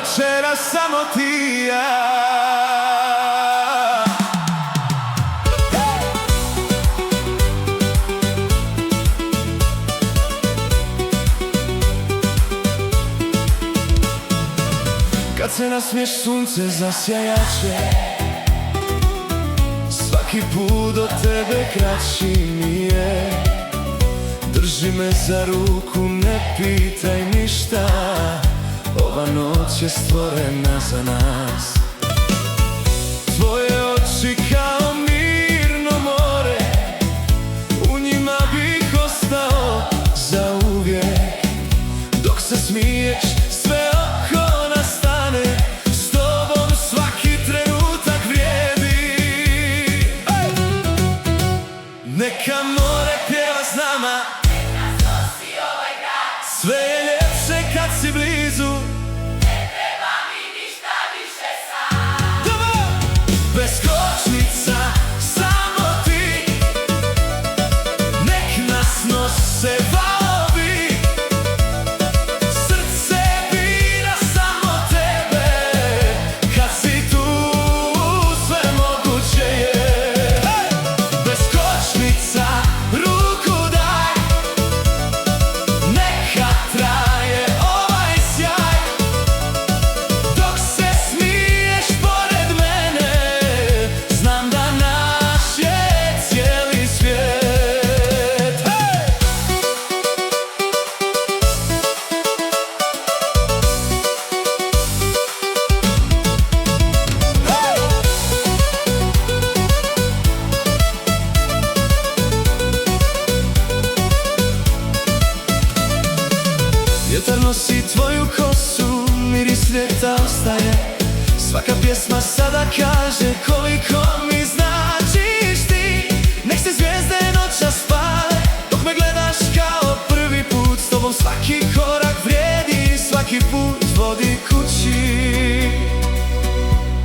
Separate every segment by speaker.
Speaker 1: večeras samo ti i ja. Kad se nasmiješ sunce zasjajače, svaki put do tebe kraći mi je. Drži me za ruku, ne pitaj ništa, ova noć je stvorena za nas. Tvoje oči kao mirno more, u njima bih ostao zauvijek. Dok se smiješ, sve oko nastane, s tobom svaki trenutak vrijedi. Neka more pjeva s nama, sve je ljepše kad si blizu.
Speaker 2: Ne treba mi ništa više sam.
Speaker 1: Bez kočnica, samo ti. Nek nas nose valovi, srce bira samo tebe. Kad si tu, sve moguće je. Bez kočnica, ruku daj, neka traje ovaj sjaj. Dok se smiješ pored mene, znam da naš je cijeli svijet. Vjetar nosi tvoju kosu, miris ljeta ostaje. Svaka pjesma sada kaže koliko mi značiš ti. Nek se zvijezde noćas spale, dok me gledaš kao prvi put. S tobom svaki korak vrijedi, svaki put vodi kući.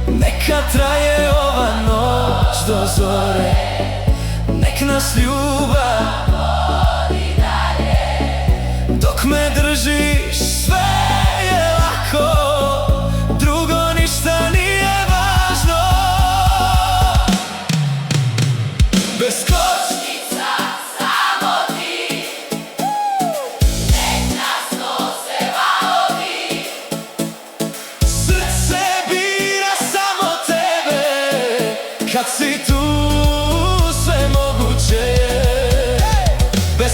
Speaker 1: Neka traje ova noć do zore, nek nas ljubav
Speaker 2: Vodi dalje.
Speaker 1: dok me držiš, sve je lako, drugo ništa nije važno. Bez
Speaker 2: Kočnica, samo ti. Nek nas nose valovi.
Speaker 1: srce bira samo tebe. Kad si tu, sve moguće je. Bez